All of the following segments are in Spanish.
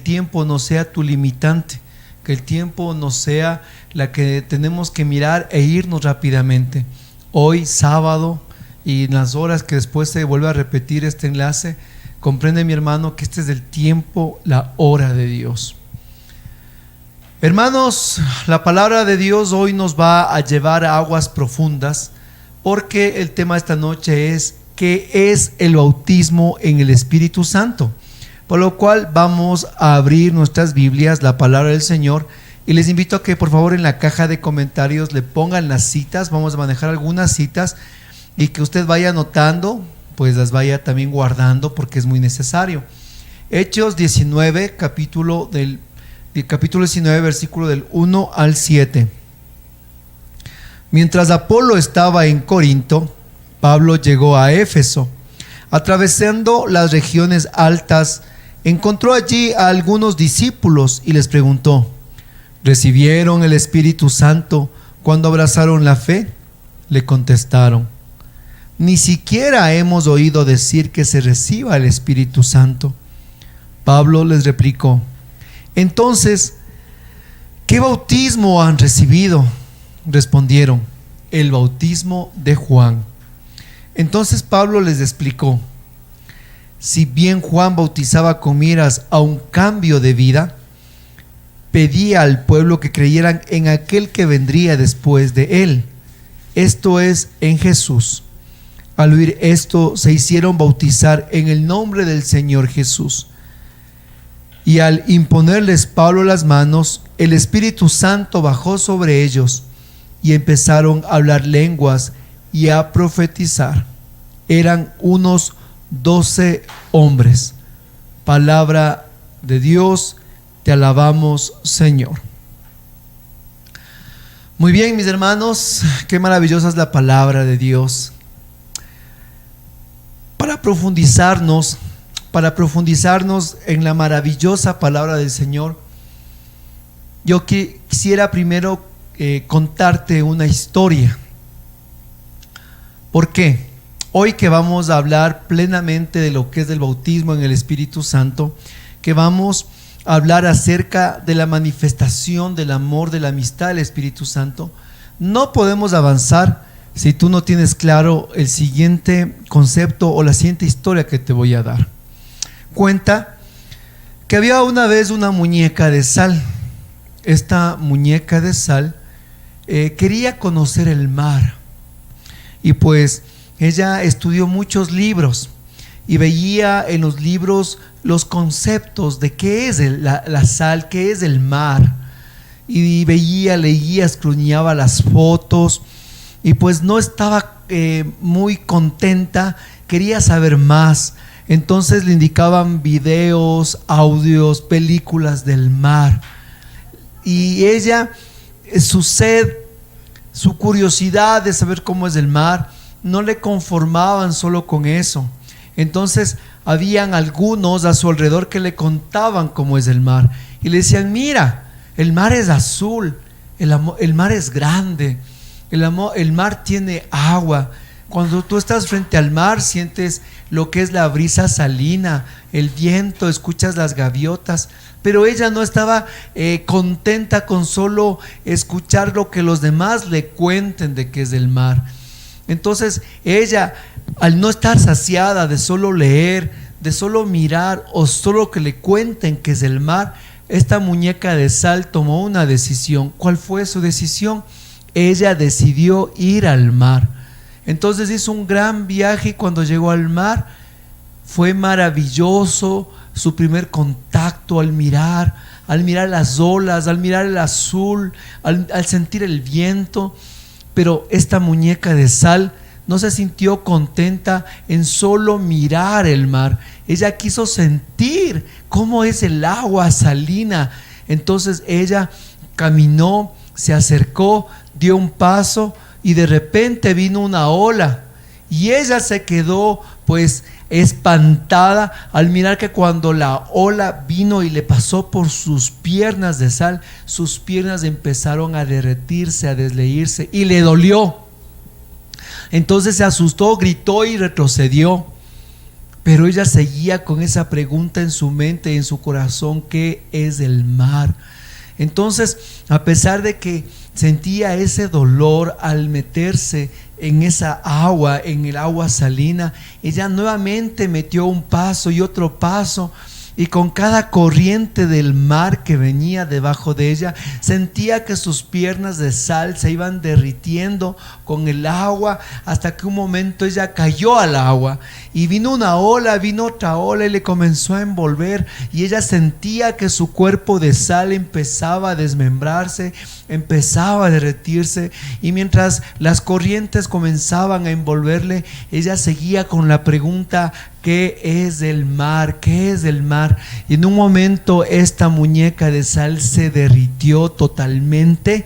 tiempo no sea tu limitante, que el tiempo no sea la que tenemos que mirar e irnos rápidamente. Hoy, sábado, y en las horas que después se vuelve a repetir este enlace, comprende, mi hermano, que este es el tiempo, la hora de Dios. Hermanos, la palabra de Dios hoy nos va a llevar a aguas profundas, porque el tema de esta noche es ¿qué es el bautismo en el Espíritu Santo? Por lo cual vamos a abrir nuestras Biblias, la palabra del Señor, y les invito a que por favor en la caja de comentarios le pongan las citas. Vamos a manejar algunas citas y que usted vaya anotando, pues las vaya también guardando porque es muy necesario. Hechos 19, capítulo 19, versículo del 1 al 7. Mientras Apolo estaba en Corinto, Pablo llegó a Éfeso. Atravesando las regiones altas, encontró allí a algunos discípulos y les preguntó: ¿recibieron el Espíritu Santo cuando abrazaron la fe? Le contestaron: ni siquiera hemos oído decir que se reciba el Espíritu Santo. Pablo les replicó: entonces, ¿qué bautismo han recibido? Respondieron: el bautismo de Juan. Entonces Pablo les explicó: si bien Juan bautizaba con miras a un cambio de vida, pedía al pueblo que creyeran en aquel que vendría después de él, esto es, en Jesús. Al oír esto, se hicieron bautizar en el nombre del Señor Jesús. Y al imponerles Pablo las manos, el Espíritu Santo bajó sobre ellos y empezaron a hablar lenguas y a profetizar. Eran unos 12 hombres. Palabra de Dios, te alabamos, Señor. Muy bien, mis hermanos, qué maravillosa es la palabra de Dios. Para profundizarnos en la maravillosa palabra del Señor, yo quisiera primero contarte una historia. ¿Por qué? Hoy que vamos a hablar plenamente de lo que es el bautismo en el Espíritu Santo, que vamos a hablar acerca de la manifestación del amor, de la amistad del Espíritu Santo, no podemos avanzar si tú no tienes claro el siguiente concepto o la siguiente historia que te voy a dar. Cuenta que había una vez una muñeca de sal. Esta muñeca de sal quería conocer el mar, y pues ella estudió muchos libros y veía en los libros los conceptos de qué es la sal, qué es el mar, y veía, leía, escudriñaba las fotos, y pues no estaba muy contenta, quería saber más. Entonces le indicaban videos, audios, películas del mar, y ella, su sed, su curiosidad de saber cómo es el mar, no le conformaban solo con eso. Entonces habían algunos a su alrededor que le contaban cómo es el mar y le decían: mira, el mar es azul, el mar es grande, el mar tiene agua. Cuando tú estás frente al mar sientes lo que es la brisa salina, el viento, escuchas las gaviotas. Pero ella no estaba contenta con solo escuchar lo que los demás le cuenten de qué es el mar. Entonces ella, al no estar saciada de solo leer, de solo mirar o solo que le cuenten qué es el mar, esta muñeca de sal tomó una decisión. ¿Cuál fue su decisión? Ella decidió ir al mar. Entonces hizo un gran viaje, y cuando llegó al mar fue maravilloso su primer contacto al mirar las olas, al mirar el azul, al sentir el viento. Pero esta muñeca de sal no se sintió contenta en solo mirar el mar. Ella quiso sentir cómo es el agua salina. Entonces ella caminó, se acercó, dio un paso, y de repente vino una ola, y ella se quedó pues espantada al mirar que cuando la ola vino y le pasó por sus piernas de sal, sus piernas empezaron a derretirse, a desleírse, y le dolió. Entonces se asustó, gritó y retrocedió. Pero ella seguía con esa pregunta en su mente y en su corazón: ¿qué es el mar? Entonces, a pesar de que sentía ese dolor al meterse en esa agua, en el agua salina, ella nuevamente metió un paso y otro paso, y con cada corriente del mar que venía debajo de ella, sentía que sus piernas de sal se iban derritiendo con el agua, hasta que un momento ella cayó al agua y vino una ola, vino otra ola y le comenzó a envolver, y ella sentía que su cuerpo de sal empezaba a desmembrarse, empezaba a derretirse, y mientras las corrientes comenzaban a envolverle, ella seguía con la pregunta: ¿qué es el mar? ¿Qué es el mar? Y en un momento esta muñeca de sal se derritió totalmente,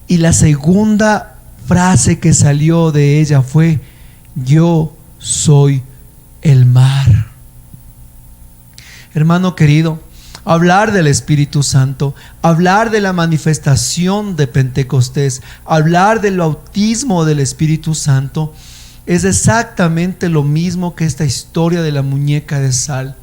y la segunda frase que salió de ella fue: yo soy el mar. Hermano querido, hablar del Espíritu Santo, hablar de la manifestación de Pentecostés, hablar del bautismo del Espíritu Santo, es exactamente lo mismo que esta historia de la muñeca de sal.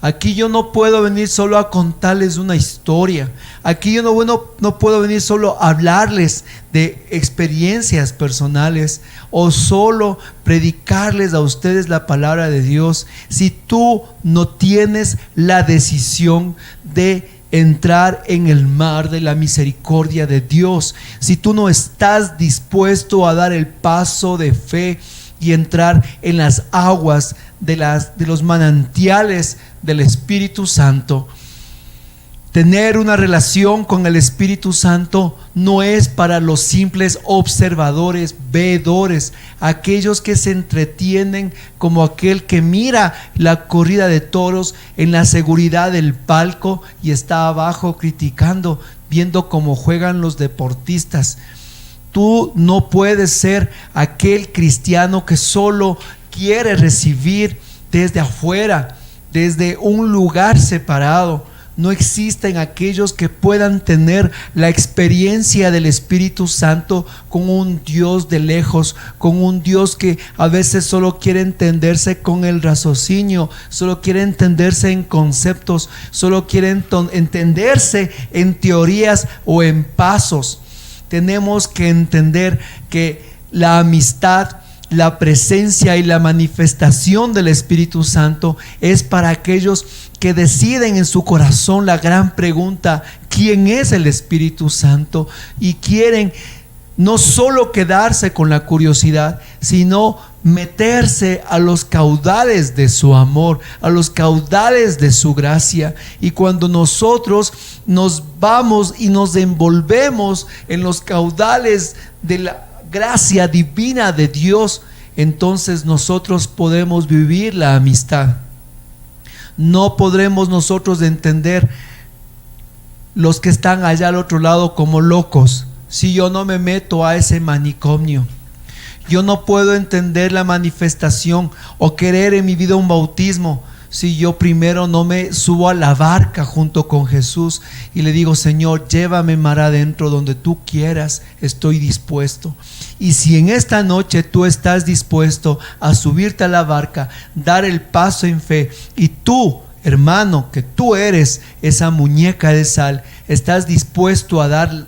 Aquí yo no puedo venir solo a contarles una historia. Aquí yo no puedo venir solo a hablarles de experiencias personales o solo predicarles a ustedes la palabra de Dios, si tú no tienes la decisión de entrar en el mar de la misericordia de Dios, si tú no estás dispuesto a dar el paso de fe y entrar en las aguas de los manantiales del Espíritu Santo. Tener una relación con el Espíritu Santo no es para los simples observadores, veedores, aquellos que se entretienen como aquel que mira la corrida de toros en la seguridad del palco y está abajo criticando, viendo cómo juegan los deportistas. Tú no puedes ser aquel cristiano que solo quiere recibir desde afuera, desde un lugar separado. No existen aquellos que puedan tener la experiencia del Espíritu Santo con un Dios de lejos, con un Dios que a veces solo quiere entenderse con el raciocinio, solo quiere entenderse en conceptos, solo quiere entenderse en teorías o en pasos. Tenemos que entender que la amistad, la presencia y la manifestación del Espíritu Santo es para aquellos que deciden en su corazón la gran pregunta: ¿quién es el Espíritu Santo? Y quieren no solo quedarse con la curiosidad, sino meterse a los caudales de su amor, a los caudales de su gracia. Y cuando nosotros nos vamos y nos envolvemos en los caudales de la gracia divina de Dios, entonces nosotros podemos vivir la amistad. No podremos nosotros entender los que están allá al otro lado como locos si yo no me meto a ese manicomio. Yo no puedo entender la manifestación o querer en mi vida un bautismo si yo primero no me subo a la barca junto con Jesús y le digo: Señor, llévame mar adentro, donde tú quieras, estoy dispuesto. Y si en esta noche tú estás dispuesto a subirte a la barca, dar el paso en fe, y tú, hermano, que tú eres esa muñeca de sal, estás dispuesto a dar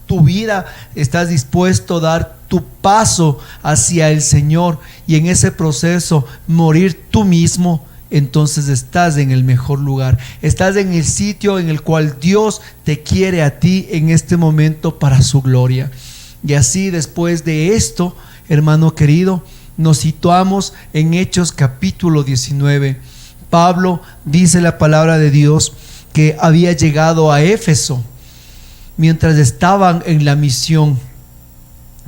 tu vida, estás dispuesto a dar tu paso hacia el Señor y en ese proceso morir tú mismo, entonces estás en el mejor lugar, estás en el sitio en el cual Dios te quiere a ti en este momento para su gloria. Y así, después de esto, hermano querido, nos situamos en Hechos capítulo 19. Pablo, dice la palabra de Dios, que había llegado a Éfeso mientras estaban en la misión.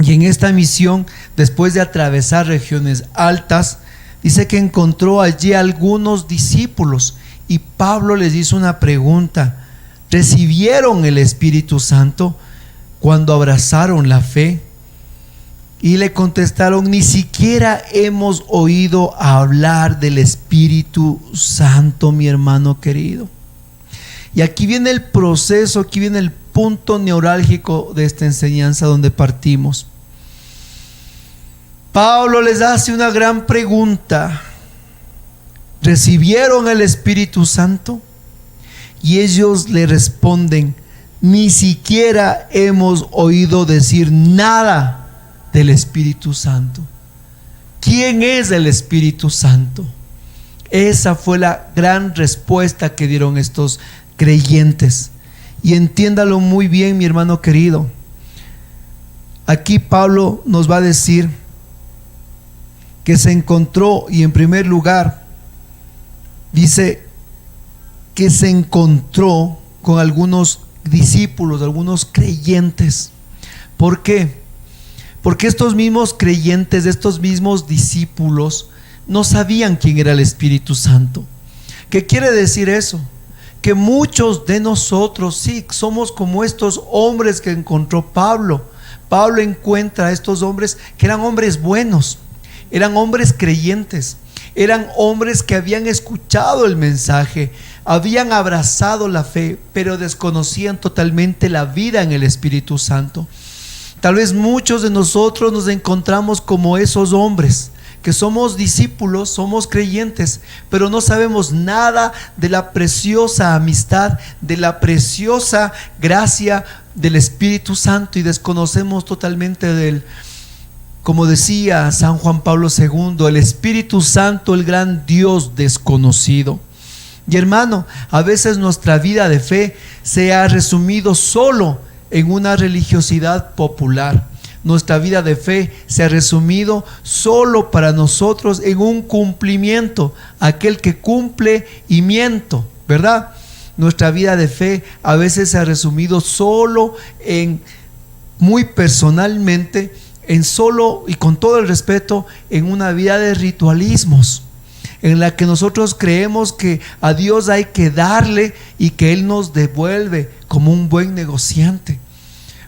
Y en esta misión, después de atravesar regiones altas, dice que encontró allí algunos discípulos y Pablo les hizo una pregunta: ¿recibieron el Espíritu Santo cuando abrazaron la fe? Y le contestaron: ni siquiera hemos oído hablar del Espíritu Santo, mi hermano querido. Y aquí viene el proceso, aquí viene el punto neurálgico de esta enseñanza donde partimos. Pablo les hace una gran pregunta: ¿recibieron el Espíritu Santo? Y ellos le responden: ni siquiera hemos oído decir nada del Espíritu Santo. ¿Quién es el Espíritu Santo? Esa fue la gran respuesta que dieron estos creyentes. Y entiéndalo muy bien, mi hermano querido. Aquí Pablo nos va a decir que se encontró, y en primer lugar dice que se encontró con algunos discípulos, algunos creyentes. ¿Por qué? Porque estos mismos creyentes, estos mismos discípulos, no sabían quién era el Espíritu Santo. ¿Qué quiere decir eso? Que muchos de nosotros sí somos como estos hombres que encontró Pablo. Pablo encuentra a estos hombres que eran hombres buenos, eran hombres creyentes, eran hombres que habían escuchado el mensaje, habían abrazado la fe, pero desconocían totalmente la vida en el Espíritu Santo. Tal vez muchos de nosotros nos encontramos como esos hombres, que somos discípulos, somos creyentes, pero no sabemos nada de la preciosa amistad, de la preciosa gracia del Espíritu Santo, y desconocemos totalmente de él. Como decía San Juan Pablo II, el Espíritu Santo, el gran Dios desconocido. Y hermano, a veces nuestra vida de fe se ha resumido solo en una religiosidad popular. Nuestra vida de fe se ha resumido solo para nosotros en un cumplimiento, aquel que cumple y miento, ¿verdad? Nuestra vida de fe a veces se ha resumido solo en, muy personalmente, en solo y con todo el respeto, en una vida de ritualismos, en la que nosotros creemos que a Dios hay que darle y que Él nos devuelve como un buen negociante.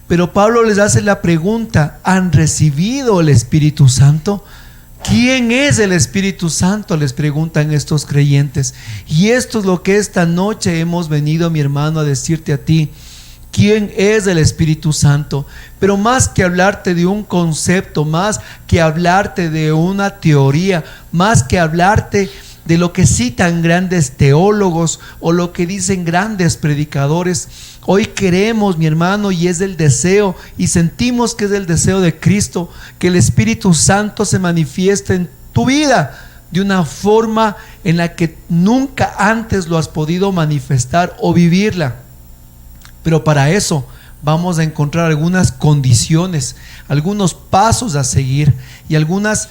Pero Pablo les hace la pregunta: ¿han recibido el Espíritu Santo? ¿Quién es el Espíritu Santo?, les preguntan estos creyentes. Y esto es lo que esta noche hemos venido, mi hermano, a decirte a ti. ¿Quién es el Espíritu Santo? Pero más que hablarte de un concepto, más que hablarte de una teoría, más que hablarte de lo que citan grandes teólogos o lo que dicen grandes predicadores, hoy queremos, mi hermano, y es el deseo, y sentimos que es el deseo de Cristo, que el Espíritu Santo se manifieste en tu vida de una forma en la que nunca antes lo has podido manifestar o vivirla. Pero para eso vamos a encontrar algunas condiciones, algunos pasos a seguir y algunas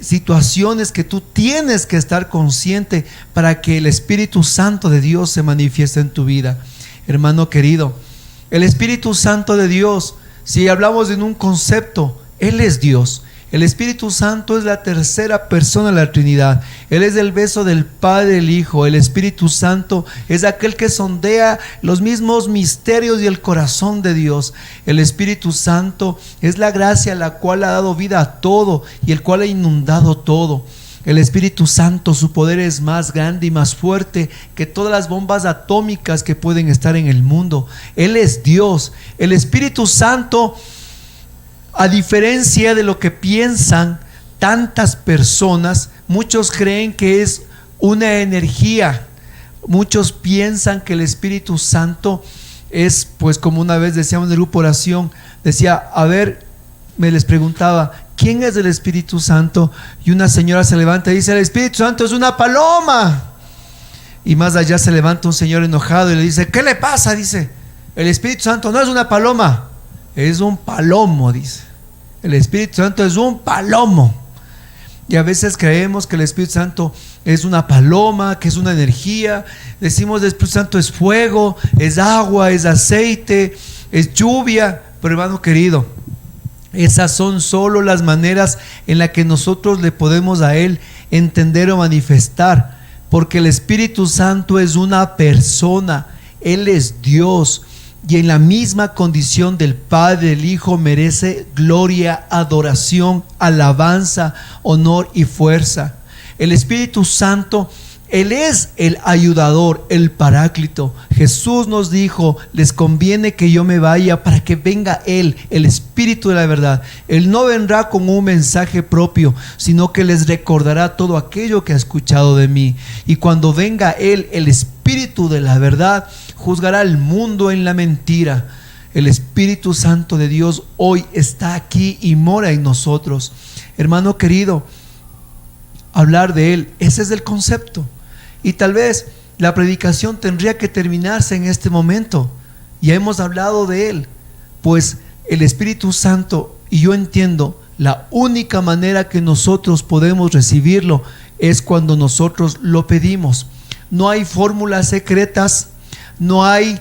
situaciones que tú tienes que estar consciente para que el Espíritu Santo de Dios se manifieste en tu vida. Hermano querido, el Espíritu Santo de Dios, si hablamos en un concepto, Él es Dios. El Espíritu Santo es la tercera persona de la Trinidad. Él es el beso del Padre y el Hijo. El Espíritu Santo es aquel que sondea los mismos misterios y el corazón de Dios. El Espíritu Santo es la gracia la cual ha dado vida a todo y el cual ha inundado todo. El Espíritu Santo, su poder es más grande y más fuerte que todas las bombas atómicas que pueden estar en el mundo. Él es Dios. El Espíritu Santo, a diferencia de lo que piensan tantas personas, muchos creen que es una energía. Muchos piensan que el Espíritu Santo es, pues como una vez decíamos en el grupo oración, decía, a ver, me les preguntaba, ¿quién es el Espíritu Santo? Y una señora se levanta y dice, el Espíritu Santo es una paloma. Y más allá se levanta un señor enojado y le dice, ¿qué le pasa? Dice, el Espíritu Santo no es una paloma, es un palomo, dice. El Espíritu Santo es un palomo. Y a veces creemos que el Espíritu Santo es una paloma, que es una energía. Decimos el Espíritu Santo es fuego, es agua, es aceite, es lluvia. Pero hermano querido, esas son solo las maneras en las que nosotros le podemos a Él entender o manifestar, porque el Espíritu Santo es una persona. Él es Dios, y en la misma condición del Padre, el Hijo merece gloria, adoración, alabanza, honor y fuerza. El Espíritu Santo Él es el ayudador, el paráclito. Jesús nos dijo: les conviene que yo me vaya para que venga Él, el Espíritu de la verdad. Él no vendrá con un mensaje propio, sino que les recordará todo aquello que ha escuchado de mí. Y cuando venga Él, el Espíritu de la verdad, juzgará al mundo en la mentira. El Espíritu Santo de Dios hoy está aquí y mora en nosotros. Hermano querido, hablar de Él, ese es el concepto. Y tal vez la predicación tendría que terminarse en este momento. Ya hemos hablado de Él, pues el Espíritu Santo, y yo entiendo, la única manera que nosotros podemos recibirlo es cuando nosotros lo pedimos. No hay fórmulas secretas, no hay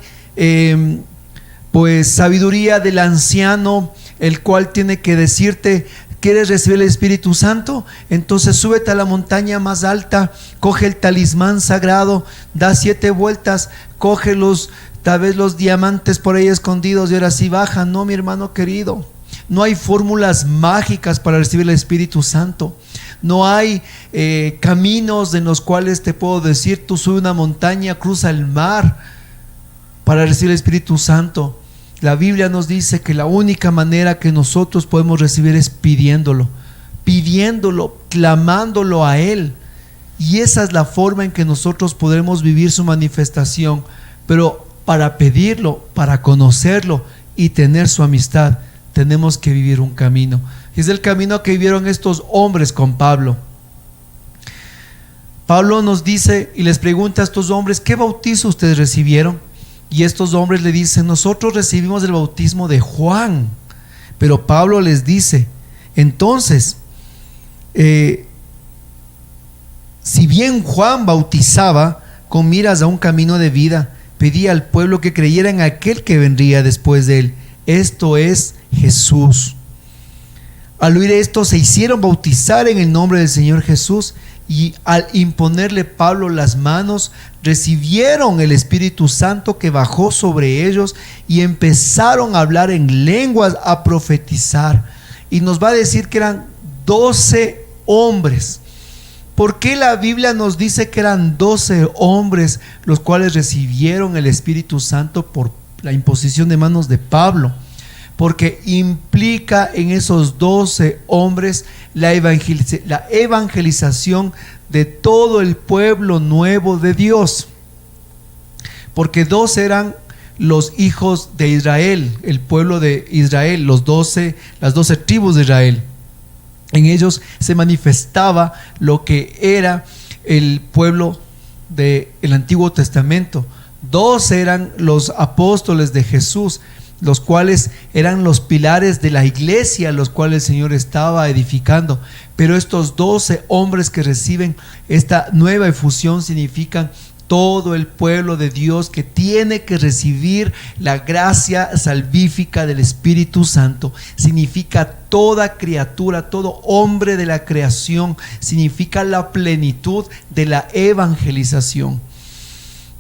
pues sabiduría del anciano, el cual tiene que decirte: ¿quieres recibir el Espíritu Santo? Entonces súbete a la montaña más alta, coge el talismán sagrado, da 7 vueltas, coge tal vez los diamantes por ahí escondidos y ahora sí baja. No, mi hermano querido, no hay fórmulas mágicas para recibir el Espíritu Santo. No hay caminos en los cuales te puedo decir: tú sube una montaña, cruza el mar para recibir el Espíritu Santo. La Biblia nos dice que la única manera que nosotros podemos recibir es pidiéndolo, clamándolo a Él. Y esa es la forma en que nosotros podremos vivir su manifestación. Pero para pedirlo, para conocerlo y tener su amistad, tenemos que vivir un camino. Y es el camino que vivieron estos hombres con Pablo. Pablo nos dice y les pregunta a estos hombres: ¿qué bautizo ustedes recibieron? Y estos hombres le dicen: nosotros recibimos el bautismo de Juan. Pero Pablo les dice: entonces, si bien Juan bautizaba con miras a un camino de vida, pedía al pueblo que creyera en aquel que vendría después de él, esto es Jesús. Al oír esto, se hicieron bautizar en el nombre del Señor Jesús, y al imponerle Pablo las manos, recibieron el Espíritu Santo que bajó sobre ellos y empezaron a hablar en lenguas, a profetizar. Y nos va a decir que eran 12 hombres. ¿Por qué la Biblia nos dice que eran 12 hombres los cuales recibieron el Espíritu Santo por la imposición de manos de Pablo? Porque implica en esos 12 hombres la evangelización de todo el pueblo nuevo de Dios. Porque 12 eran los hijos de Israel, el pueblo de Israel, las 12 tribus de Israel. En ellos se manifestaba lo que era el pueblo del Antiguo Testamento. 12 eran los apóstoles de Jesús, los cuales eran los pilares de la iglesia, los cuales el Señor estaba edificando. Pero estos 12 hombres que reciben esta nueva efusión significan todo el pueblo de Dios que tiene que recibir la gracia salvífica del Espíritu Santo. Significa toda criatura, todo hombre de la creación. Significa la plenitud de la evangelización.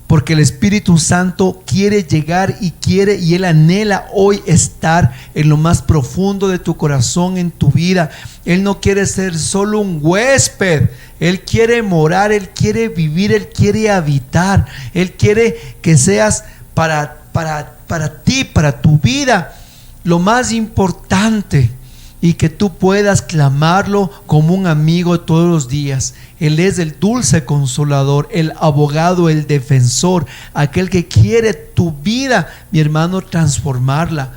Porque el Espíritu Santo quiere llegar y Él anhela hoy estar en lo más profundo de tu corazón, en tu vida. Él no quiere ser solo un huésped. Él quiere morar, Él quiere vivir, Él quiere habitar. Él quiere que seas para ti, para tu vida, lo más importante. Y que tú puedas clamarlo como un amigo todos los días. Él es el dulce consolador, el abogado, el defensor, aquel que quiere tu vida, mi hermano, transformarla.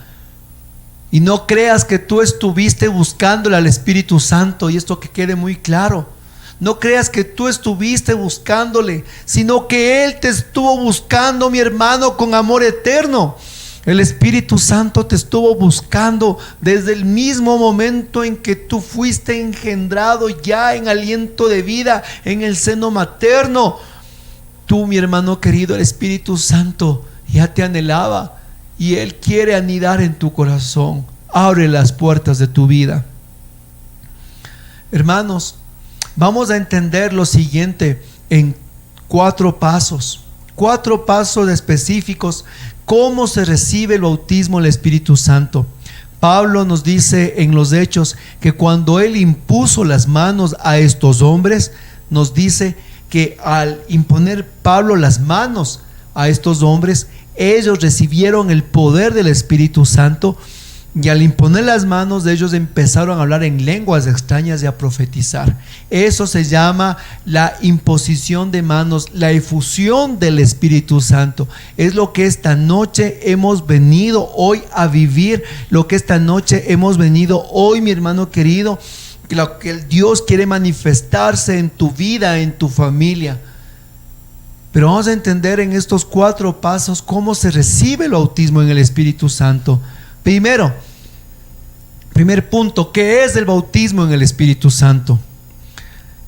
Y no creas que tú estuviste buscándole al Espíritu Santo, y esto que quede muy claro. No creas que tú estuviste buscándole, sino que Él te estuvo buscando, mi hermano, con amor eterno. El Espíritu Santo te estuvo buscando desde el mismo momento en que tú fuiste engendrado ya en aliento de vida en el seno materno. Tú, mi hermano querido, el Espíritu Santo ya te anhelaba y Él quiere anidar en tu corazón. Abre las puertas de tu vida. Hermanos, vamos a entender lo siguiente en 4 pasos. 4 pasos específicos. ¿Cómo se recibe el bautismo del Espíritu Santo? Pablo nos dice en los Hechos que cuando Él impuso las manos a estos hombres, nos dice que al imponer Pablo las manos a estos hombres, ellos recibieron el poder del Espíritu Santo, y al imponer las manos de ellos empezaron a hablar en lenguas extrañas y a profetizar. Eso se llama la imposición de manos, la efusión del Espíritu Santo. Es lo que esta noche hemos venido hoy a vivir, lo que esta noche hemos venido hoy, mi hermano querido, lo que Dios quiere manifestarse en tu vida, en tu familia. Pero vamos a entender en estos 4 pasos cómo se recibe el bautismo en el Espíritu Santo. Primero, primer punto, ¿qué es el bautismo en el Espíritu Santo?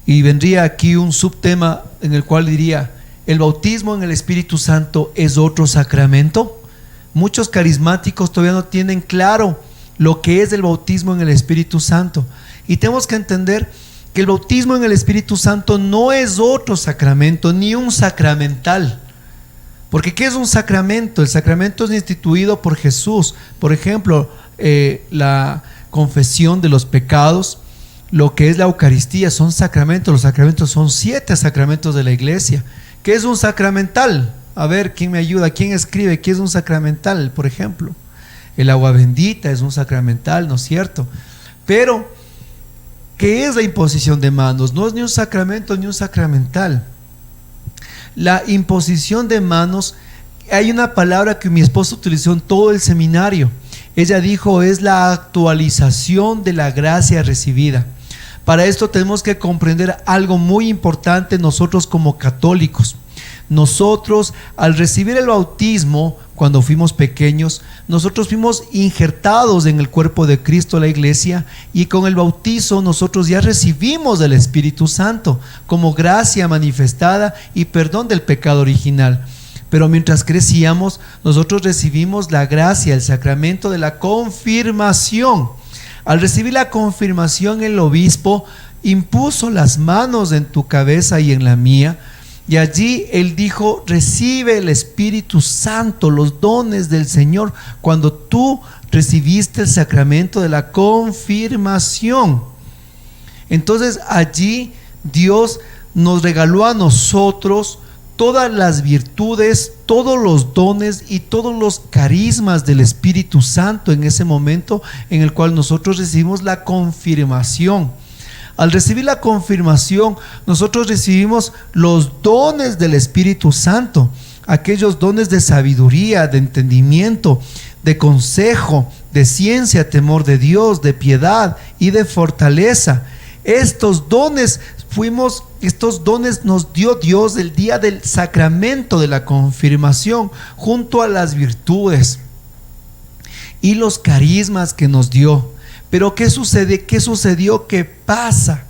Y vendría aquí un subtema en el cual diría: ¿el bautismo en el Espíritu Santo es otro sacramento? Muchos carismáticos todavía no tienen claro lo que es el bautismo en el Espíritu Santo, y tenemos que entender que el bautismo en el Espíritu Santo no es otro sacramento, ni un sacramental. Porque ¿qué es un sacramento? El sacramento es instituido por Jesús. Por ejemplo, la confesión de los pecados, lo que es la Eucaristía, son sacramentos. Los sacramentos son 7 sacramentos de la iglesia. ¿Qué es un sacramental? A ver, ¿quién me ayuda? ¿Quién escribe qué es un sacramental? Por ejemplo, el agua bendita es un sacramental, ¿no es cierto? Pero, ¿qué es la imposición de manos? No es ni un sacramento ni un sacramental. La imposición de manos, hay una palabra que mi esposa utilizó en todo el seminario. Ella dijo: es la actualización de la gracia recibida. Para esto tenemos que comprender algo muy importante nosotros como católicos. Nosotros, al recibir el bautismo, cuando fuimos pequeños, nosotros fuimos injertados en el cuerpo de Cristo, la iglesia, y con el bautizo nosotros ya recibimos el Espíritu Santo como gracia manifestada y perdón del pecado original. Pero mientras crecíamos, nosotros recibimos la gracia, el sacramento de la confirmación. Al recibir la confirmación, el obispo impuso las manos en tu cabeza y en la mía, y allí él dijo: recibe el Espíritu Santo, los dones del Señor, cuando tú recibiste el sacramento de la confirmación. Entonces allí Dios nos regaló a nosotros todas las virtudes, todos los dones y todos los carismas del Espíritu Santo en ese momento en el cual nosotros recibimos la confirmación. Al recibir la confirmación, nosotros recibimos los dones del Espíritu Santo, aquellos dones de sabiduría, de entendimiento, de consejo, de ciencia, temor de Dios, de piedad y de fortaleza. Estos dones nos dio Dios el día del sacramento de la confirmación, junto a las virtudes y los carismas que nos dio. Pero ¿qué sucede? ¿Qué sucedió? ¿Qué pasa?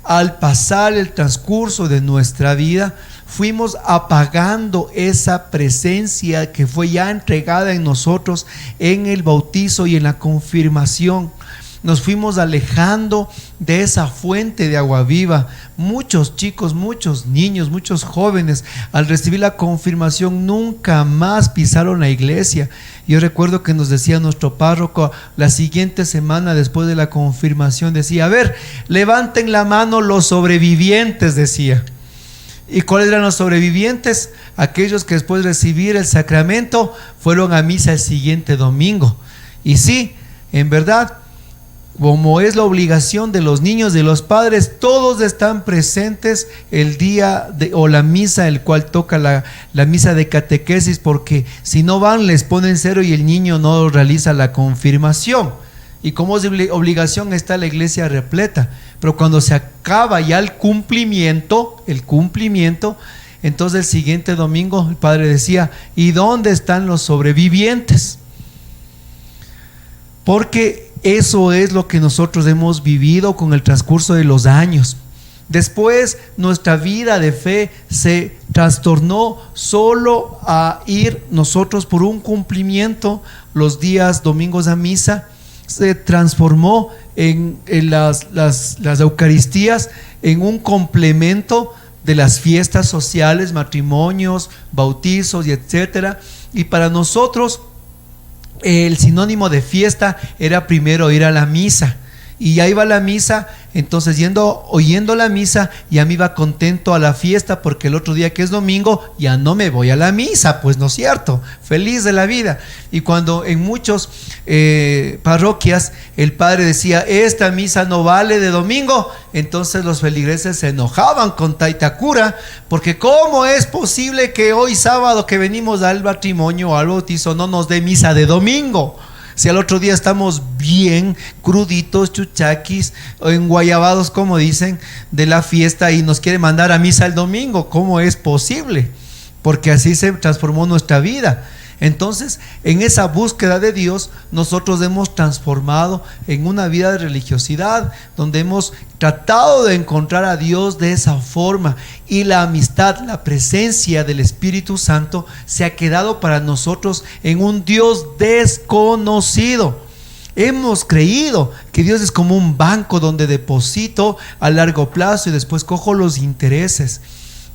Al pasar el transcurso de nuestra vida, fuimos apagando esa presencia que fue ya entregada en nosotros en el bautizo y en la confirmación. Nos fuimos alejando de esa fuente de agua viva. Muchos chicos, muchos niños, muchos jóvenes, al recibir la confirmación nunca más pisaron la iglesia. Yo recuerdo que nos decía nuestro párroco la siguiente semana después de la confirmación, decía: a ver, levanten la mano los sobrevivientes, decía. ¿Y cuáles eran los sobrevivientes? Aquellos que después de recibir el sacramento fueron a misa el siguiente domingo. Y sí, en verdad, como es la obligación de los niños, de los padres, todos están presentes el día o la misa, el cual toca la misa de catequesis, porque si no van les ponen 0 y el niño no realiza la confirmación. Y como es obligación, está la iglesia repleta. Pero cuando se acaba ya el cumplimiento, entonces el siguiente domingo el padre decía: ¿y dónde están los sobrevivientes? Porque eso es lo que nosotros hemos vivido con el transcurso de los años. Después nuestra vida de fe se trastornó solo a ir nosotros por un cumplimiento los días domingos a misa. Se transformó en las Eucaristías en un complemento de las fiestas sociales, matrimonios, bautizos y etcétera. Y para nosotros el sinónimo de fiesta era primero ir a la misa, Y ya iba a la misa, entonces oyendo la misa, ya me iba contento a la fiesta, porque el otro día, que es domingo, ya no me voy a la misa, pues, ¿no es cierto? Feliz de la vida. Y cuando en muchos parroquias el padre decía, esta misa no vale de domingo, entonces los feligreses se enojaban con Taitakura, porque ¿cómo es posible que hoy sábado que venimos al matrimonio o al bautizo no nos dé misa de domingo? Si al otro día estamos bien cruditos, chuchaquis, enguayabados, como dicen, de la fiesta, y nos quiere mandar a misa el domingo, ¿cómo es posible? Porque así se transformó nuestra vida. Entonces, en esa búsqueda de Dios, nosotros hemos transformado en una vida de religiosidad, donde hemos tratado de encontrar a Dios de esa forma, y la amistad, la presencia del Espíritu Santo se ha quedado para nosotros en un Dios desconocido. Hemos creído que Dios es como un banco donde deposito a largo plazo y después cojo los intereses.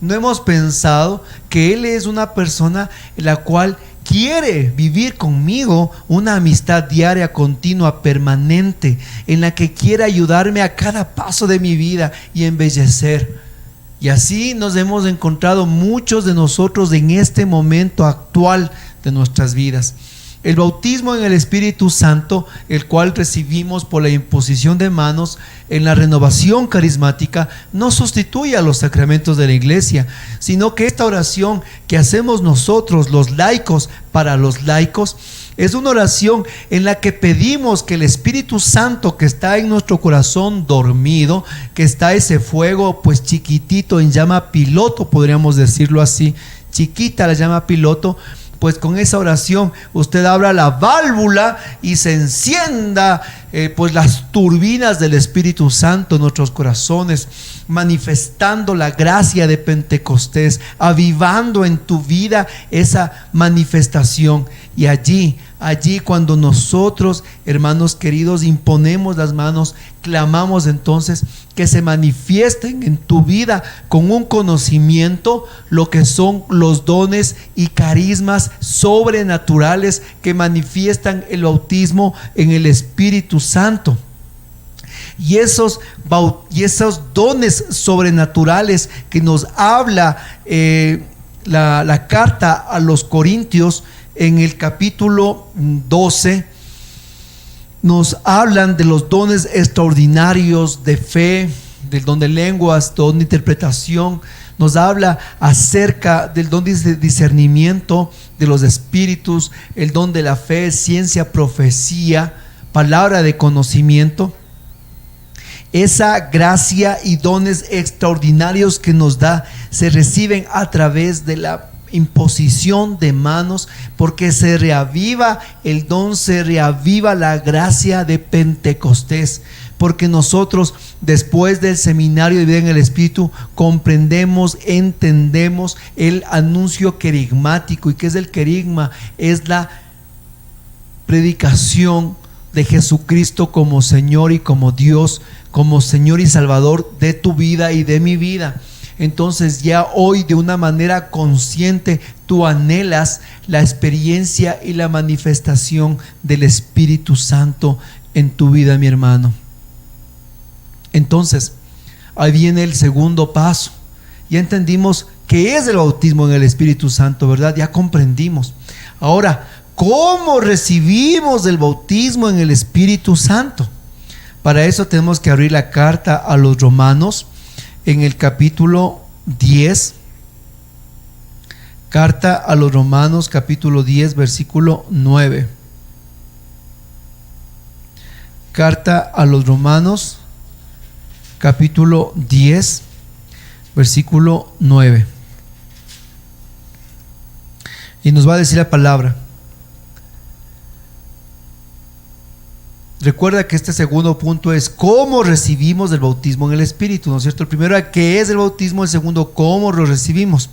No hemos pensado que Él es una persona en la cual quiere vivir conmigo una amistad diaria, continua, permanente, en la que quiere ayudarme a cada paso de mi vida y embellecer. Y así nos hemos encontrado muchos de nosotros en este momento actual de nuestras vidas. El bautismo en el Espíritu Santo, el cual recibimos por la imposición de manos en la renovación carismática, no sustituye a los sacramentos de la iglesia, sino que esta oración que hacemos nosotros, los laicos, para los laicos, es una oración en la que pedimos que el Espíritu Santo, que está en nuestro corazón dormido, que está ese fuego pues chiquitito en llama piloto, podríamos decirlo así, chiquita la llama piloto, pues con esa oración usted abra la válvula y se encienda pues las turbinas del Espíritu Santo en nuestros corazones, manifestando la gracia de Pentecostés, avivando en tu vida esa manifestación. Y allí cuando nosotros, hermanos queridos, imponemos las manos, clamamos entonces que se manifiesten en tu vida con un conocimiento lo que son los dones y carismas sobrenaturales que manifiestan el bautismo en el Espíritu Santo. Y esos dones sobrenaturales que nos habla la carta a los Corintios en el capítulo 12, nos hablan de los dones extraordinarios de fe, del don de lenguas, don de interpretación. Nos habla acerca del don de discernimiento de los espíritus, el don de la fe, ciencia, profecía, palabra de conocimiento. Esa gracia y dones extraordinarios que nos da se reciben a través de la imposición de manos, porque se reaviva el don, se reaviva la gracia de Pentecostés, porque nosotros después del seminario de vida en el Espíritu comprendemos, entendemos el anuncio querigmático. ¿Y qué es el querigma? Es la predicación de Jesucristo como Señor y como Dios, como Señor y Salvador de tu vida y de mi vida. Entonces ya hoy, de una manera consciente, tú anhelas la experiencia y la manifestación del Espíritu Santo en tu vida, mi hermano. Entonces ahí viene el segundo paso. Ya entendimos qué es el bautismo en el Espíritu Santo, ¿verdad? Ya comprendimos. Ahora, ¿cómo recibimos el bautismo en el Espíritu Santo? Para eso tenemos que abrir la carta a los Romanos en el capítulo 10. Carta a los Romanos, capítulo 10, versículo 9. Carta a los Romanos, capítulo 10, versículo 9. Y nos va a decir la palabra. Recuerda que este segundo punto es cómo recibimos el bautismo en el Espíritu, ¿no es cierto? El primero era qué es el bautismo, el segundo cómo lo recibimos.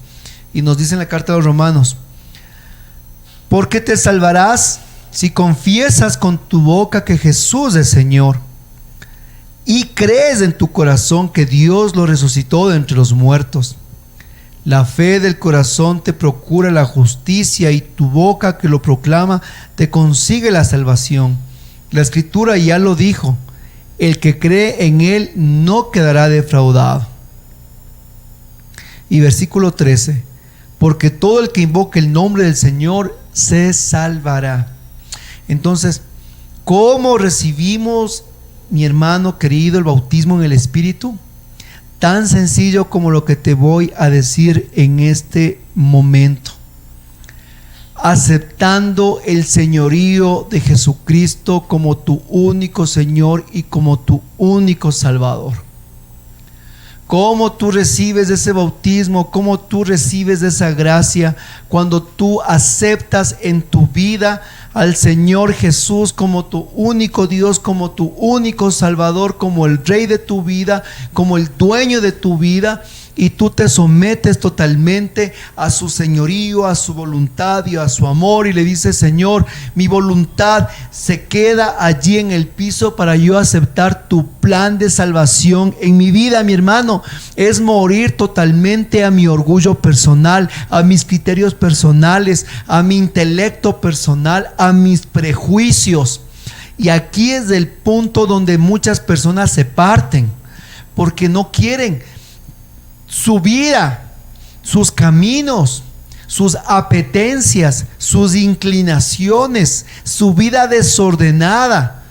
Y nos dice en la carta a los Romanos: porque te salvarás si confiesas con tu boca que Jesús es Señor y crees en tu corazón que Dios lo resucitó de entre los muertos. La fe del corazón te procura la justicia y tu boca que lo proclama te consigue la salvación. La Escritura ya lo dijo: El que cree en Él no quedará defraudado. Y versículo 13, porque todo el que invoque el nombre del Señor se salvará. Entonces, ¿cómo recibimos, mi hermano querido, el bautismo en el Espíritu? Tan sencillo como lo que te voy a decir en este momento. Aceptando el señorío de Jesucristo como tu único Señor y como tu único Salvador. ¿Cómo tú recibes ese bautismo? ¿Cómo tú recibes esa gracia? Cuando tú aceptas en tu vida al Señor Jesús como tu único Dios, como tu único Salvador, como el Rey de tu vida, como el dueño de tu vida, y tú te sometes totalmente a su señorío, a su voluntad y a su amor, y le dices: Señor, mi voluntad se queda allí en el piso para yo aceptar tu plan de salvación en mi vida. Mi hermano, es morir totalmente a mi orgullo personal, a mis criterios personales, a mi intelecto personal, a mis prejuicios. Y aquí es el punto donde muchas personas se parten, porque no quieren su vida, sus caminos, sus apetencias, sus inclinaciones, su vida desordenada.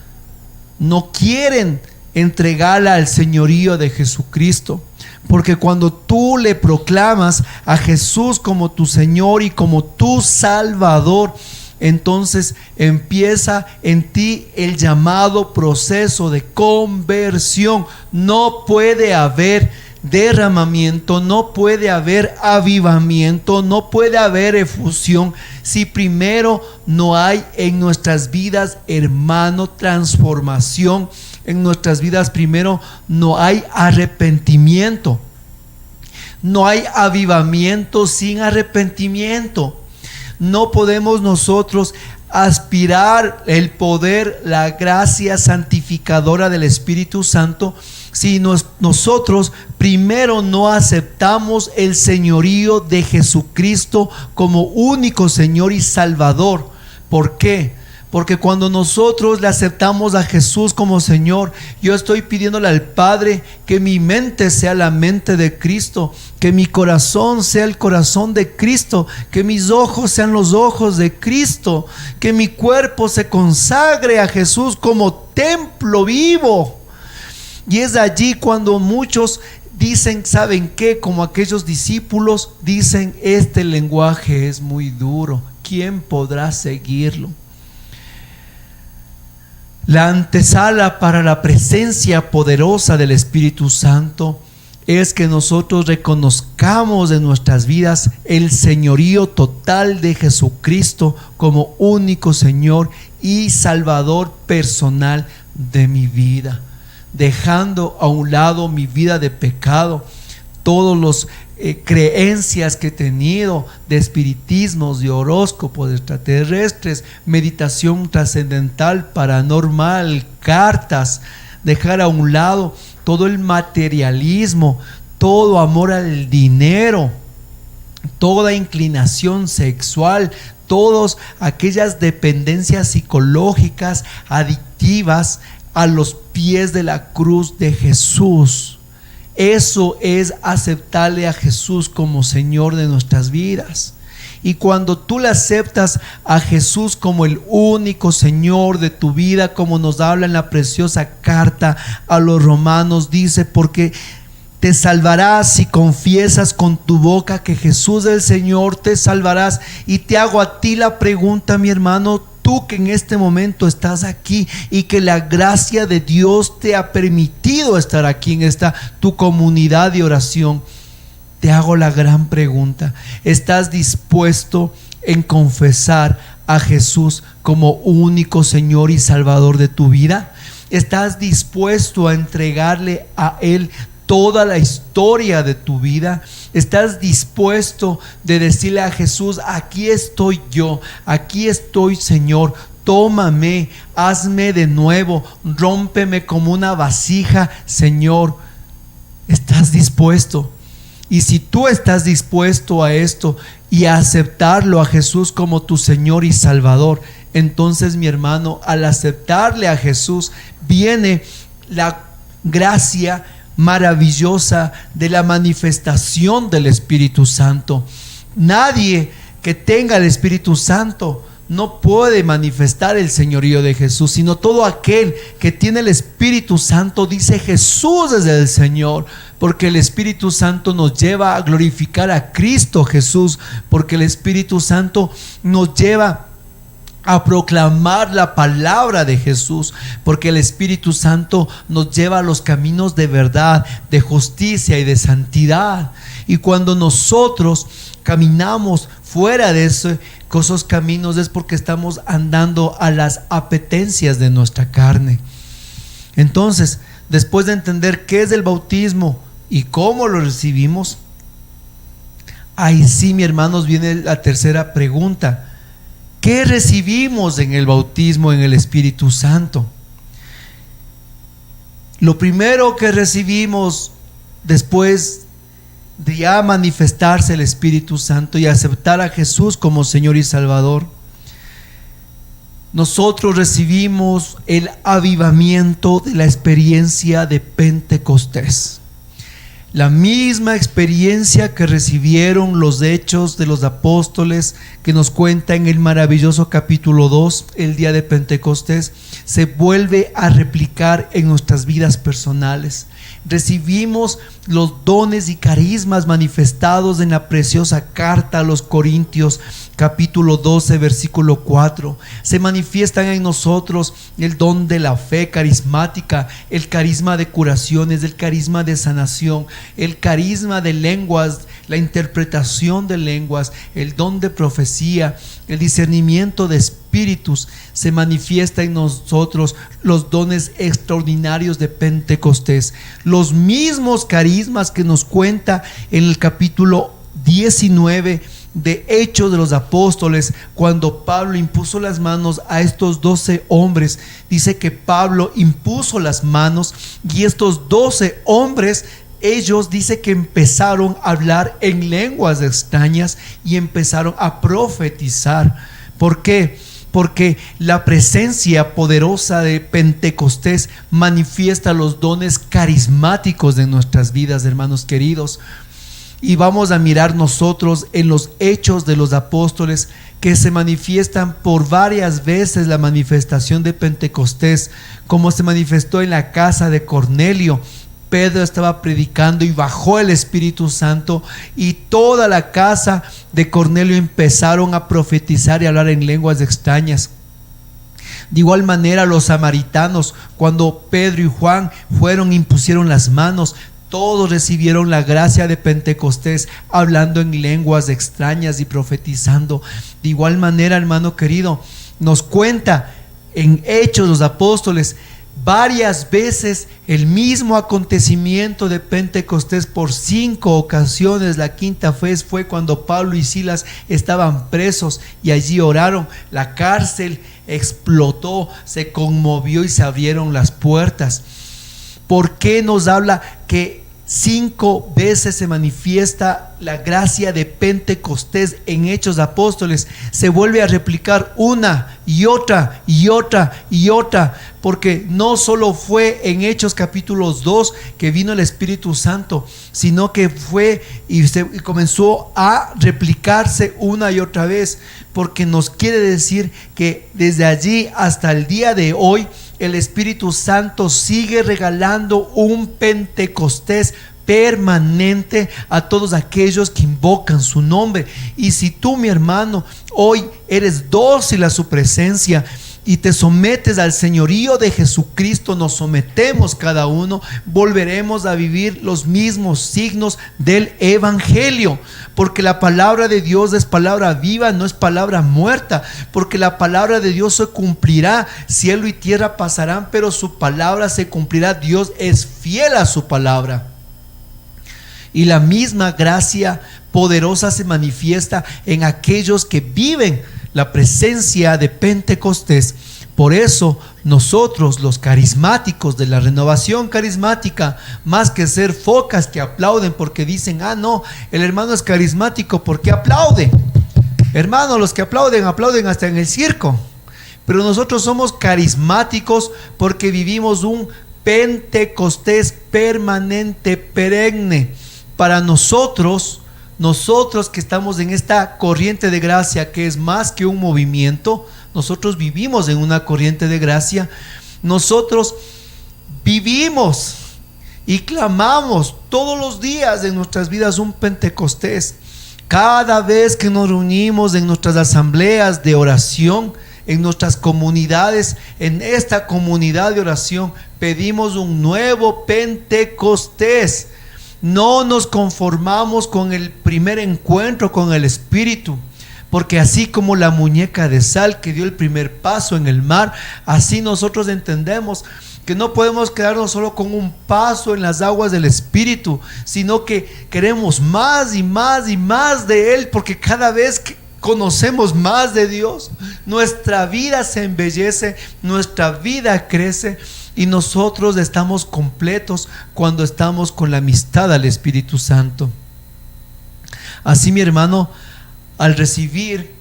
No quieren entregarla al señorío de Jesucristo, porque cuando tú le proclamas a Jesús como tu Señor y como tu Salvador, entonces empieza en ti el llamado proceso de conversión. No puede haber derramamiento, no puede haber avivamiento, no puede haber efusión si primero no hay en nuestras vidas, hermano, transformación. En nuestras vidas primero no hay arrepentimiento. No hay avivamiento sin arrepentimiento. No podemos nosotros aspirar el poder, la gracia santificadora del Espíritu Santo si nosotros primero no aceptamos el señorío de Jesucristo como único Señor y Salvador. ¿Por qué? Porque cuando nosotros le aceptamos a Jesús como Señor, yo estoy pidiéndole al Padre que mi mente sea la mente de Cristo, que mi corazón sea el corazón de Cristo, que mis ojos sean los ojos de Cristo, que mi cuerpo se consagre a Jesús como templo vivo. Y es allí cuando muchos dicen: ¿saben qué? Como aquellos discípulos dicen: este lenguaje es muy duro, ¿quién podrá seguirlo? La antesala para la presencia poderosa del Espíritu Santo es que nosotros reconozcamos en nuestras vidas el señorío total de Jesucristo como único Señor y Salvador personal de mi vida, dejando a un lado mi vida de pecado, todos los creencias que he tenido de espiritismos, de horóscopos, de extraterrestres, meditación trascendental, paranormal, cartas, dejar a un lado todo el materialismo, todo amor al dinero, toda inclinación sexual, todas aquellas dependencias psicológicas adictivas a los pies de la cruz de Jesús. Eso es aceptarle a Jesús como Señor de nuestras vidas. Y cuando tú le aceptas a Jesús como el único Señor de tu vida, como nos habla en la preciosa carta a los Romanos, dice: porque te salvarás si confiesas con tu boca que Jesús es el Señor, te salvarás. Y te hago a ti la pregunta, mi hermano, tú que en este momento estás aquí y que la gracia de Dios te ha permitido estar aquí en esta tu comunidad de oración, te hago la gran pregunta: ¿estás dispuesto en confesar a Jesús como único Señor y Salvador de tu vida? ¿Estás dispuesto a entregarle a Él toda la historia de tu vida? ¿Estás dispuesto de decirle a Jesús: aquí estoy yo, aquí estoy, Señor, tómame, hazme de nuevo, rómpeme como una vasija, Señor? ¿Estás dispuesto? Y si tú estás dispuesto a esto y a aceptarlo a Jesús como tu Señor y Salvador, entonces, mi hermano, al aceptarle a Jesús viene la gracia maravillosa de la manifestación del Espíritu Santo. Nadie que tenga el Espíritu Santo no puede manifestar el señorío de Jesús, sino todo aquel que tiene el Espíritu Santo dice: Jesús es el Señor, porque el Espíritu Santo nos lleva a glorificar a Cristo Jesús, porque el Espíritu Santo nos lleva a proclamar la palabra de Jesús, porque el Espíritu Santo nos lleva a los caminos de verdad, de justicia y de santidad. Y cuando nosotros caminamos fuera de esos caminos es porque estamos andando a las apetencias de nuestra carne. Entonces, después de entender qué es el bautismo y cómo lo recibimos, ahí sí, mis hermanos, viene la tercera pregunta: ¿qué recibimos en el bautismo en el Espíritu Santo? Lo primero que recibimos después de ya manifestarse el Espíritu Santo y aceptar a Jesús como Señor y Salvador, nosotros recibimos el avivamiento de la experiencia de Pentecostés. La misma experiencia que recibieron los Hechos de los Apóstoles, que nos cuenta en el maravilloso capítulo 2, el día de Pentecostés, se vuelve a replicar en nuestras vidas personales. Recibimos los dones y carismas manifestados en la preciosa carta a los Corintios, capítulo 12, versículo 4. Se manifiestan en nosotros el don de la fe carismática, el carisma de curaciones, el carisma de sanación, el carisma de lenguas, la interpretación de lenguas, el don de profecía, el discernimiento de espíritus. Se manifiesta en nosotros los dones extraordinarios de Pentecostés, los mismos carismas que nos cuenta en el capítulo 19 de Hechos de los Apóstoles, cuando Pablo impuso las manos a estos 12 hombres. Dice que Pablo impuso las manos y estos 12 hombres, ellos dice que empezaron a hablar en lenguas extrañas y empezaron a profetizar. ¿Por qué? Porque la presencia poderosa de Pentecostés manifiesta los dones carismáticos de nuestras vidas, hermanos queridos. Y vamos a mirar nosotros en los Hechos de los Apóstoles que se manifiestan por varias veces la manifestación de Pentecostés, como se manifestó en la casa de Cornelio. Pedro estaba predicando y bajó el Espíritu Santo y toda la casa de Cornelio empezaron a profetizar y a hablar en lenguas extrañas. De igual manera, los samaritanos, cuando Pedro y Juan fueron, impusieron las manos, todos recibieron la gracia de Pentecostés, hablando en lenguas extrañas y profetizando. De igual manera, hermano querido, nos cuenta en Hechos de los Apóstoles varias veces el mismo acontecimiento de Pentecostés por 5 ocasiones. La quinta vez fue cuando Pablo y Silas estaban presos y allí oraron. La cárcel explotó, se conmovió y se abrieron las puertas. ¿Por qué nos habla que 5 veces se manifiesta la gracia de Pentecostés en Hechos de Apóstoles? Se vuelve a replicar una y otra y otra y otra, porque no solo fue en Hechos capítulos 2 que vino el Espíritu Santo, sino que fue y comenzó a replicarse una y otra vez, porque nos quiere decir que desde allí hasta el día de hoy el Espíritu Santo sigue regalando un Pentecostés permanente a todos aquellos que invocan su nombre. Y si tú, mi hermano, hoy eres dócil a su presencia y te sometes al señorío de Jesucristo, nos sometemos cada uno, volveremos a vivir los mismos signos del Evangelio, porque la palabra de Dios es palabra viva, no es palabra muerta, porque la palabra de Dios se cumplirá. Cielo y tierra pasarán, pero su palabra se cumplirá. Dios es fiel a su palabra. Y la misma gracia poderosa se manifiesta en aquellos que viven la presencia de Pentecostés. Por eso nosotros, los carismáticos de la renovación carismática, más que ser focas que aplauden porque dicen: ah, no, el hermano es carismático porque aplaude. Hermano, los que aplauden hasta en el circo. Pero nosotros somos carismáticos porque vivimos un Pentecostés permanente, perenne. Para nosotros que estamos en esta corriente de gracia, que es más que un movimiento, nosotros vivimos en una corriente de gracia, nosotros vivimos y clamamos todos los días en nuestras vidas un Pentecostés. Cada vez que nos reunimos en nuestras asambleas de oración, en nuestras comunidades, en esta comunidad de oración, pedimos un nuevo Pentecostés. No nos conformamos con el primer encuentro con el Espíritu, porque así como la muñeca de sal que dio el primer paso en el mar, así nosotros entendemos que no podemos quedarnos solo con un paso en las aguas del Espíritu, sino que queremos más y más y más de Él, porque cada vez que conocemos más de Dios, nuestra vida se embellece, nuestra vida crece, y nosotros estamos completos cuando estamos con la amistad al Espíritu Santo. Así, mi hermano, al recibir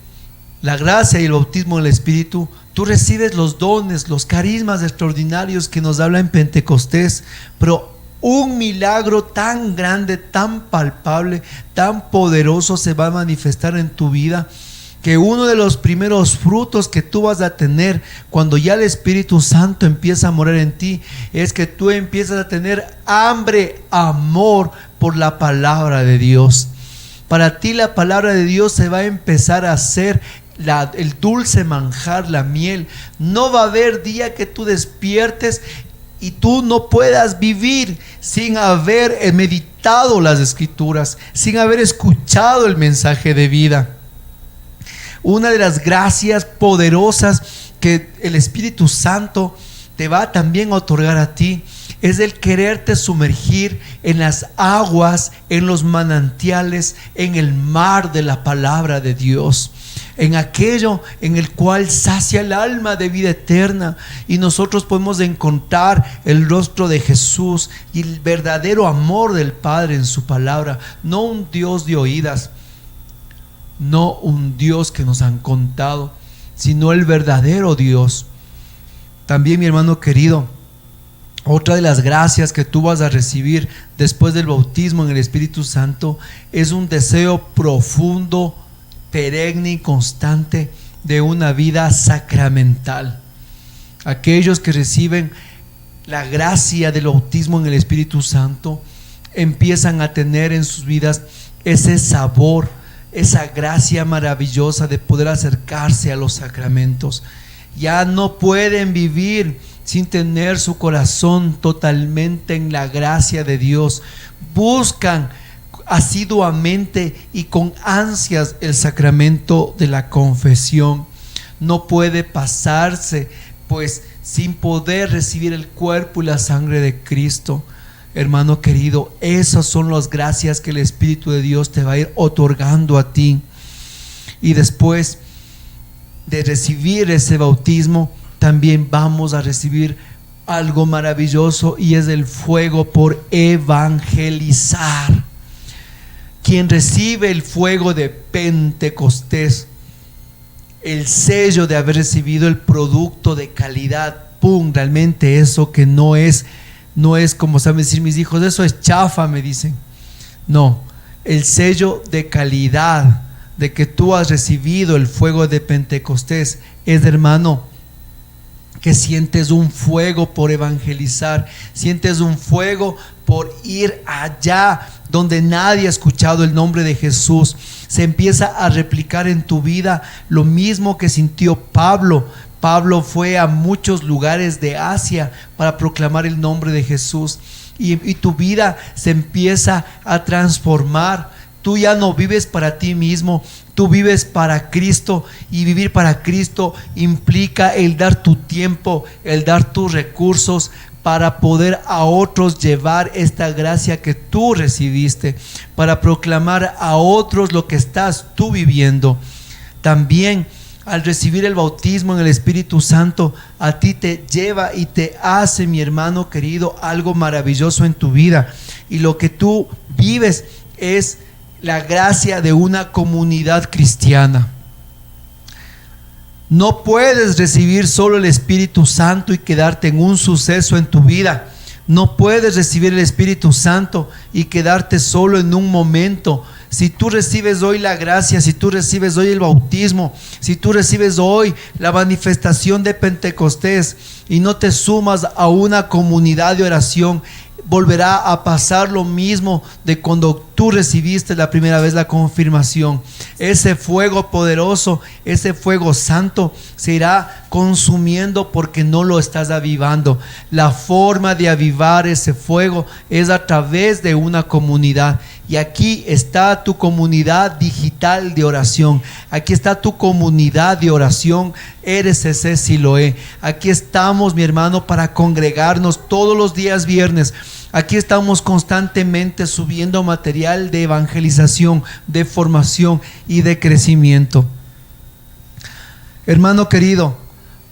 la gracia y el bautismo del Espíritu, tú recibes los dones, los carismas extraordinarios que nos habla en Pentecostés, pero un milagro tan grande, tan palpable, tan poderoso se va a manifestar en tu vida, que uno de los primeros frutos que tú vas a tener cuando ya el Espíritu Santo empieza a morar en ti, es que tú empiezas a tener hambre, amor por la palabra de Dios. Para ti la palabra de Dios se va a empezar a hacer el dulce manjar, la miel. No va a haber día que tú despiertes y tú no puedas vivir sin haber meditado las Escrituras, sin haber escuchado el mensaje de vida. Una de las gracias poderosas que el Espíritu Santo te va también a otorgar a ti es el quererte sumergir en las aguas, en los manantiales, en el mar de la palabra de Dios, en aquello en el cual sacia el alma de vida eterna, y nosotros podemos encontrar el rostro de Jesús y el verdadero amor del Padre en su palabra. No un Dios de oídas, no un Dios que nos han contado, sino el verdadero Dios. También, mi hermano querido, otra de las gracias que tú vas a recibir después del bautismo en el Espíritu Santo es un deseo profundo, perenne y constante de una vida sacramental. Aquellos que reciben la gracia del bautismo en el Espíritu Santo empiezan a tener en sus vidas ese sabor, esa gracia maravillosa de poder acercarse a los sacramentos. Ya no pueden vivir sin tener su corazón totalmente en la gracia de Dios. Buscan asiduamente y con ansias el sacramento de la confesión. No puede pasarse pues sin poder recibir el cuerpo y la sangre de Cristo. Hermano querido, esas son las gracias que el Espíritu de Dios te va a ir otorgando a ti. Y después de recibir ese bautismo, también vamos a recibir algo maravilloso, y es el fuego por evangelizar. Quien recibe el fuego de Pentecostés, el sello de haber recibido el producto de calidad, ¡pum! Realmente eso que no es como saben decir mis hijos, eso es chafa, me dicen. No, el sello de calidad de que tú has recibido el fuego de Pentecostés es, hermano, que sientes un fuego por evangelizar, sientes un fuego por ir allá donde nadie ha escuchado el nombre de Jesús. Se empieza a replicar en tu vida lo mismo que sintió Pablo. Pablo fue a muchos lugares de Asia para proclamar el nombre de Jesús, y tu vida se empieza a transformar. Tú ya no vives para ti mismo, tú vives para Cristo, y vivir para Cristo implica el dar tu tiempo, el dar tus recursos para poder a otros llevar esta gracia que tú recibiste, para proclamar a otros lo que estás tú viviendo. También al recibir el bautismo en el Espíritu Santo, a ti te lleva y te hace, mi hermano querido, algo maravilloso en tu vida, y lo que tú vives es la gracia de una comunidad cristiana. No puedes recibir solo el Espíritu Santo y quedarte en un suceso en tu vida. No puedes recibir el Espíritu Santo y quedarte solo en un momento. Si tú recibes hoy la gracia, si tú recibes hoy el bautismo, si tú recibes hoy la manifestación de Pentecostés y no te sumas a una comunidad de oración, volverá a pasar lo mismo de cuando tú recibiste la primera vez la confirmación. Ese fuego poderoso, ese fuego santo se irá consumiendo porque no lo estás avivando. La forma de avivar ese fuego es a través de una comunidad. Y aquí está tu comunidad digital de oración. Aquí está tu comunidad de oración, RCC Siloé. Aquí estamos, mi hermano, para congregarnos todos los días viernes. Aquí estamos constantemente subiendo material de evangelización, de formación y de crecimiento. Hermano querido,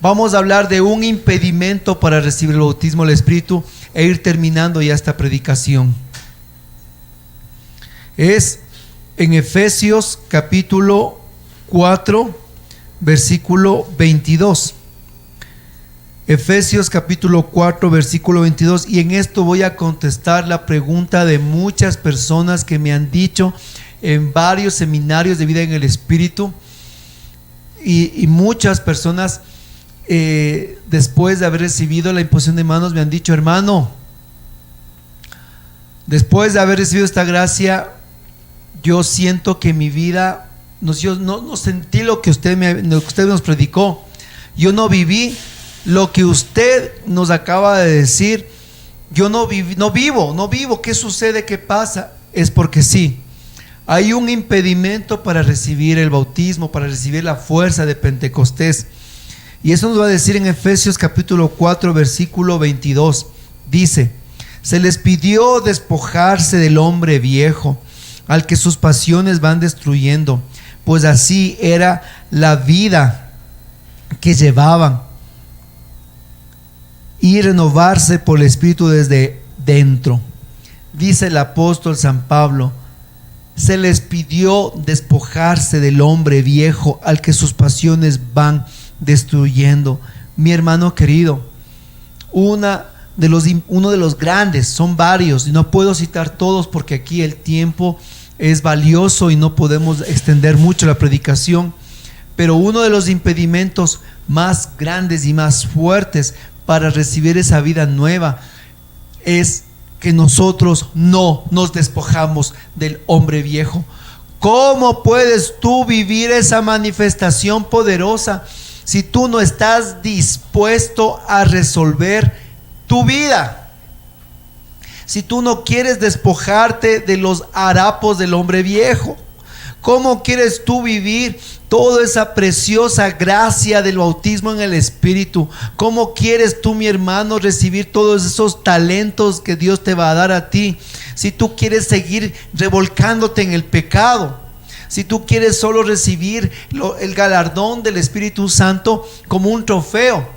vamos a hablar de un impedimento para recibir el bautismo del Espíritu e ir terminando ya esta predicación. Es en Efesios capítulo 4, versículo 22. Efesios capítulo 4, versículo 22. Y en esto voy a contestar la pregunta de muchas personas que me han dicho en varios seminarios de vida en el Espíritu. Y muchas personas después de haber recibido la imposición de manos me han dicho: hermano, después de haber recibido esta gracia, yo siento que mi vida, yo no sentí lo que usted nos predicó. Yo no viví lo que usted nos acaba de decir. Yo no vivo. ¿Qué sucede? ¿Qué pasa? Es porque sí, hay un impedimento para recibir el bautismo, para recibir la fuerza de Pentecostés. Y eso nos va a decir en Efesios capítulo 4, versículo 22. Dice: se les pidió despojarse del hombre viejo, al que sus pasiones van destruyendo, pues así era la vida que llevaban, y renovarse por el Espíritu desde dentro. Dice el apóstol San Pablo: se les pidió despojarse del hombre viejo, al que sus pasiones van destruyendo. Mi hermano querido, uno de los grandes, son varios, y no puedo citar todos porque aquí el tiempo es valioso y no podemos extender mucho la predicación, pero uno de los impedimentos más grandes y más fuertes para recibir esa vida nueva es que nosotros no nos despojamos del hombre viejo. ¿Cómo puedes tú vivir esa manifestación poderosa si tú no estás dispuesto a resolver tu vida? Si tú no quieres despojarte de los harapos del hombre viejo, ¿cómo quieres tú vivir toda esa preciosa gracia del bautismo en el Espíritu? ¿Cómo quieres tú, mi hermano, recibir todos esos talentos que Dios te va a dar a ti, si tú quieres seguir revolcándote en el pecado? Si tú quieres solo recibir el galardón del Espíritu Santo como un trofeo,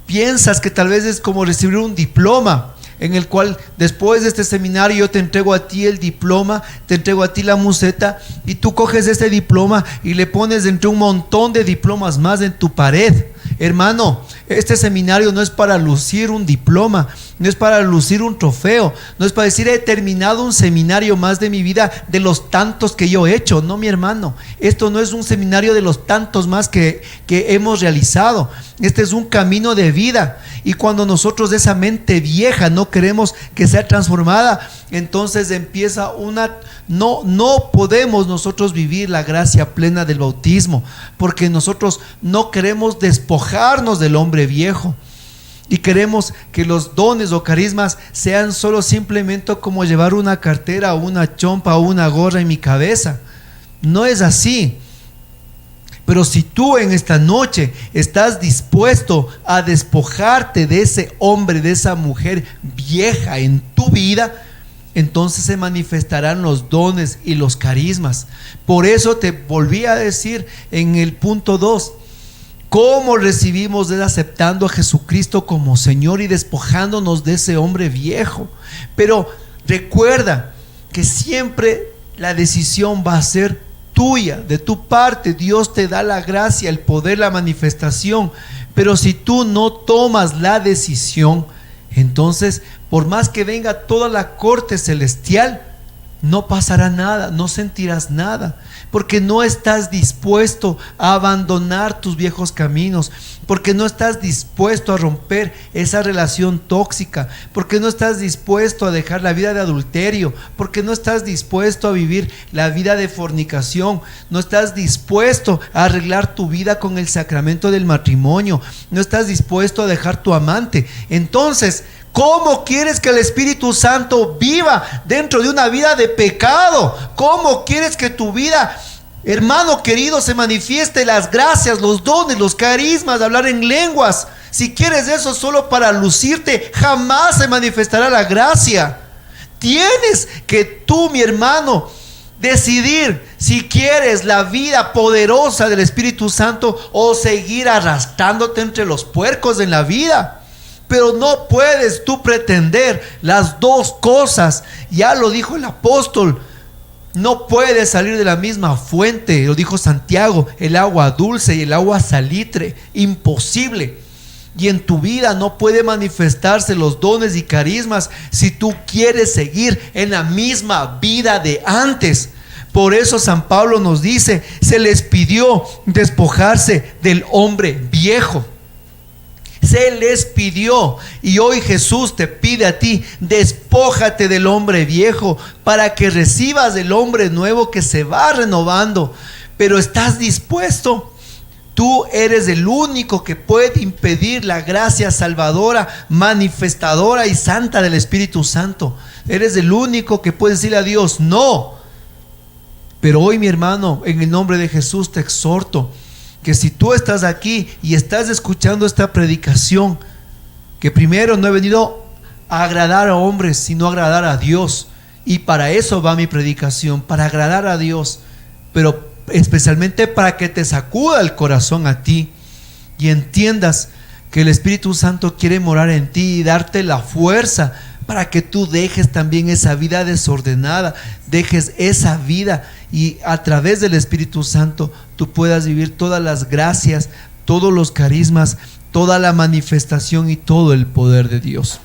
piensas que tal vez es como recibir un diploma, en el cual después de este seminario yo te entrego a ti el diploma, te entrego a ti la museta, y tú coges este diploma y le pones entre un montón de diplomas más en tu pared. Hermano, este seminario no es para lucir un diploma, no es para lucir un trofeo, no es para decir he terminado un seminario más de mi vida de los tantos que yo he hecho. No, mi hermano, esto no es un seminario de los tantos más que hemos realizado. Este es un camino de vida, y cuando nosotros de esa mente vieja no queremos que sea transformada, entonces empieza no podemos nosotros vivir la gracia plena del bautismo, porque nosotros no queremos despojarnos del hombre viejo y queremos que los dones o carismas sean solo simplemente como llevar una cartera o una chompa o una gorra en mi cabeza. No es así. Pero si tú en esta noche estás dispuesto a despojarte de ese hombre, de esa mujer vieja en tu vida, entonces se manifestarán los dones y los carismas. Por eso te volví a decir en el punto 2, ¿cómo recibimos? Es aceptando a Jesucristo como Señor y despojándonos de ese hombre viejo. Pero recuerda que siempre la decisión va a ser tuya, de tu parte. Dios te da la gracia, el poder, la manifestación, pero si tú no tomas la decisión, entonces, por más que venga toda la corte celestial, no pasará nada, no sentirás nada, porque no estás dispuesto a abandonar tus viejos caminos, porque no estás dispuesto a romper esa relación tóxica, porque no estás dispuesto a dejar la vida de adulterio, porque no estás dispuesto a vivir la vida de fornicación, no estás dispuesto a arreglar tu vida con el sacramento del matrimonio, no estás dispuesto a dejar tu amante. Entonces, ¿cómo quieres que el Espíritu Santo viva dentro de una vida de pecado? ¿Cómo quieres que tu vida, hermano querido, se manifieste las gracias, los dones, los carismas, de hablar en lenguas? Si quieres eso solo para lucirte, jamás se manifestará la gracia. Tienes que tú, mi hermano, decidir si quieres la vida poderosa del Espíritu Santo o seguir arrastrándote entre los puercos en la vida. Pero no puedes tú pretender las dos cosas. Ya lo dijo el apóstol, no puedes salir de la misma fuente. Lo dijo Santiago, el agua dulce y el agua salitre, imposible. Y en tu vida no puede manifestarse los dones y carismas si tú quieres seguir en la misma vida de antes. Por eso San Pablo nos dice, se les pidió despojarse del hombre viejo. Se les pidió, y hoy Jesús te pide a ti, despójate del hombre viejo para que recibas el hombre nuevo que se va renovando. Pero ¿estás dispuesto? Tú eres el único que puede impedir la gracia salvadora, manifestadora y santa del Espíritu Santo. Eres el único que puede decirle a Dios no. Pero hoy, mi hermano, en el nombre de Jesús te exhorto que si tú estás aquí y estás escuchando esta predicación, que primero no he venido a agradar a hombres, sino a agradar a Dios. Y para eso va mi predicación, para agradar a Dios, pero especialmente para que te sacuda el corazón a ti y entiendas que el Espíritu Santo quiere morar en ti y darte la fuerza para que tú dejes también esa vida desordenada, dejes esa vida y a través del Espíritu Santo tú puedas vivir todas las gracias, todos los carismas, toda la manifestación y todo el poder de Dios.